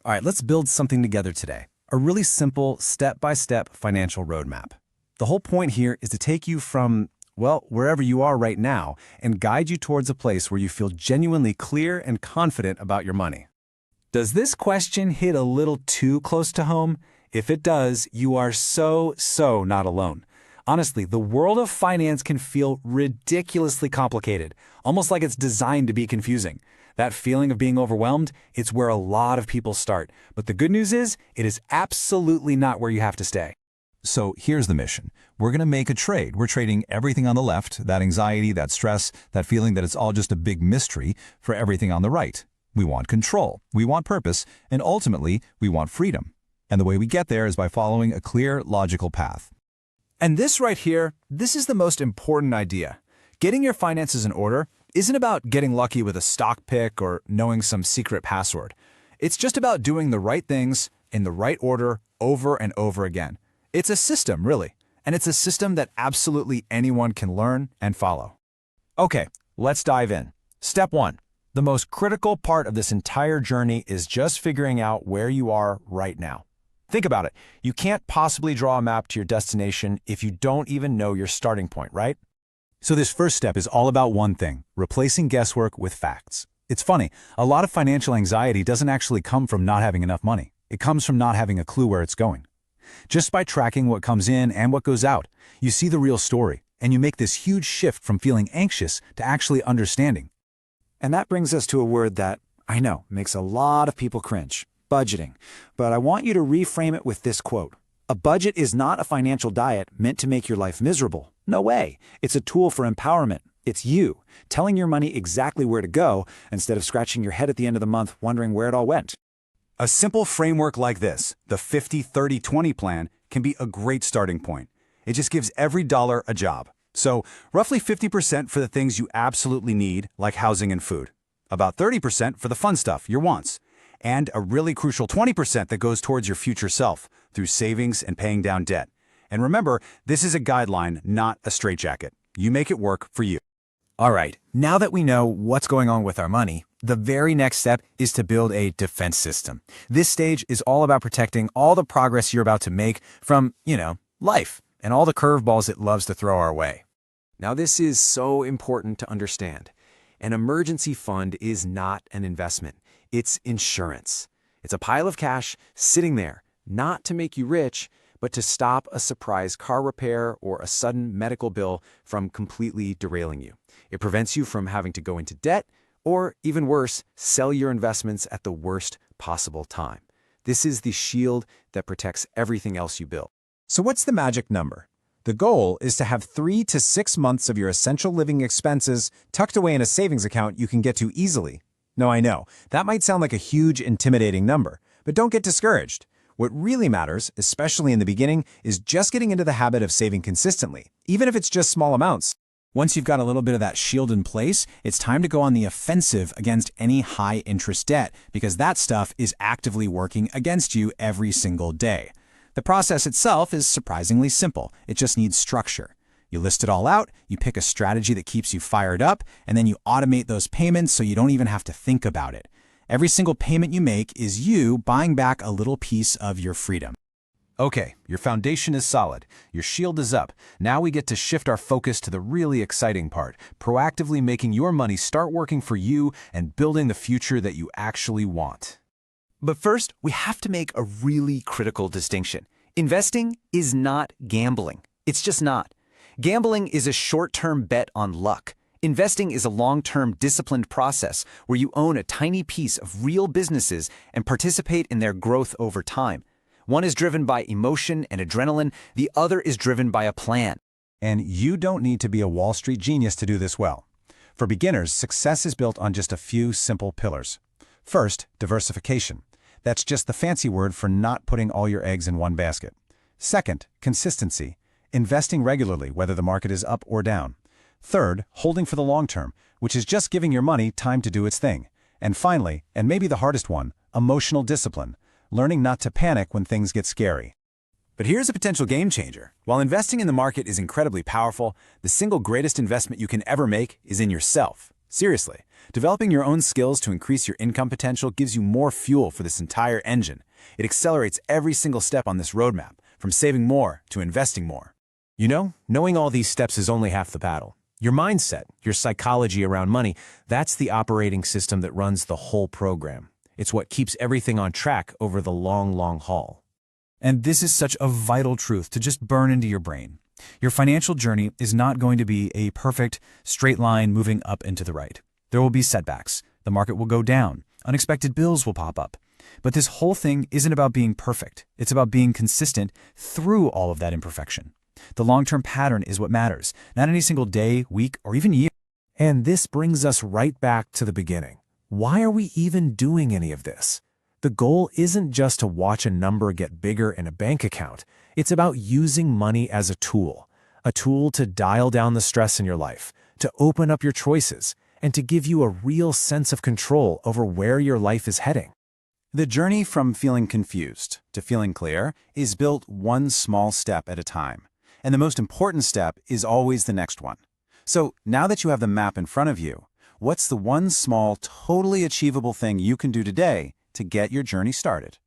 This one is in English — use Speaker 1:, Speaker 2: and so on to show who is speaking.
Speaker 1: All right, let's build something together today. A really simple, step-by-step financial roadmap. The whole point here is to take you from, well, wherever you are right now and guide you towards a place where you feel genuinely clear and confident about your money. Does this question hit a little too close to home? If it does, you are so not alone. Honestly, the world of finance can feel ridiculously complicated, almost like it's designed to be confusing. That feeling of being overwhelmed, it's where a lot of people start. But the good news is, it is absolutely not where you have to stay.
Speaker 2: So here's the mission. We're going to make a trade. We're trading everything on the left, that anxiety, that stress, that feeling that it's all just a big mystery, for everything on the right. We want control, we want purpose, and ultimately, we want freedom. And the way we get there is by following a clear, logical path.
Speaker 1: And this right here, this is the most important idea. Getting your finances in order isn't about getting lucky with a stock pick or knowing some secret password. It's just about doing the right things in the right order over and over again. It's a system, really, and it's a system that absolutely anyone can learn and follow. Okay, let's dive in. Step 1. The most critical part of this entire journey is just figuring out where you are right now. Think about it. You can't possibly draw a map to your destination if you don't even know your starting point, right? So this first step is all about one thing, replacing guesswork with facts. It's funny, a lot of financial anxiety doesn't actually come from not having enough money. It comes from not having a clue where it's going. Just by tracking what comes in and what goes out, you see the real story, and you make this huge shift from feeling anxious to actually understanding. And that brings us to a word that, I know, makes a lot of people cringe, budgeting. But I want you to reframe it with this quote. A budget is not a financial diet meant to make your life miserable. No way. It's a tool for empowerment. It's you, telling your money exactly where to go instead of scratching your head at the end of the month wondering where it all went. A simple framework like this, the 50-30-20 plan, can be a great starting point. It just gives every dollar a job. So, roughly 50% for the things you absolutely need, like housing and food. About 30% for the fun stuff, your wants. And a really crucial 20% that goes towards your future self, through savings and paying down debt. And remember, this is a guideline, not a straitjacket. You make it work for you. All right, now that we know what's going on with our money, the very next step is to build a defense system. This stage is all about protecting all the progress you're about to make from, life and all the curveballs it loves to throw our way.
Speaker 3: Now, this is so important to understand. An emergency fund is not an investment. It's insurance. It's a pile of cash sitting there, not to make you rich, but to stop a surprise car repair or a sudden medical bill from completely derailing you. It prevents you from having to go into debt or, even worse, sell your investments at the worst possible time. This is the shield that protects everything else you build.
Speaker 1: So what's the magic number? The goal is to have 3 to 6 months of your essential living expenses tucked away in a savings account you can get to easily. No, I know, that might sound like a huge, intimidating number, but don't get discouraged. What really matters, especially in the beginning, is just getting into the habit of saving consistently, even if it's just small amounts. Once you've got a little bit of that shield in place, it's time to go on the offensive against any high-interest debt, because that stuff is actively working against you every single day. The process itself is surprisingly simple. It just needs structure. You list it all out, you pick a strategy that keeps you fired up, and then you automate those payments so you don't even have to think about it. Every single payment you make is you buying back a little piece of your freedom. Okay, your foundation is solid. Your shield is up. Now we get to shift our focus to the really exciting part, proactively making your money start working for you and building the future that you actually want.
Speaker 3: But first, we have to make a really critical distinction. Investing is not gambling. It's just not. Gambling is a short-term bet on luck. Investing is a long-term disciplined process where you own a tiny piece of real businesses and participate in their growth over time. One is driven by emotion and adrenaline, the other is driven by a plan.
Speaker 1: And you don't need to be a Wall Street genius to do this well. For beginners, success is built on just a few simple pillars. First, diversification. That's just the fancy word for not putting all your eggs in one basket. Second, consistency. Investing regularly, whether the market is up or down. Third, holding for the long term, which is just giving your money time to do its thing. And finally, and maybe the hardest one, emotional discipline. Learning not to panic when things get scary. But here's a potential game changer. While investing in the market is incredibly powerful, the single greatest investment you can ever make is in yourself. Seriously, developing your own skills to increase your income potential gives you more fuel for this entire engine. It accelerates every single step on this roadmap, from saving more to investing more. You know, knowing all these steps is only half the battle. Your mindset, your psychology around money, that's the operating system that runs the whole program. It's what keeps everything on track over the long, long haul.
Speaker 4: And this is such a vital truth to just burn into your brain. Your financial journey is not going to be a perfect, straight line moving up and to the right. There will be setbacks. The market will go down. Unexpected bills will pop up. But this whole thing isn't about being perfect. It's about being consistent through all of that imperfection. The long-term pattern is what matters, not any single day, week, or even year.
Speaker 3: And this brings us right back to the beginning. Why are we even doing any of this? The goal isn't just to watch a number get bigger in a bank account. It's about using money as a tool to dial down the stress in your life, to open up your choices, and to give you a real sense of control over where your life is heading.
Speaker 2: The journey from feeling confused to feeling clear is built one small step at a time. And the most important step is always the next one. So now that you have the map in front of you, what's the one small, totally achievable thing you can do today to get your journey started?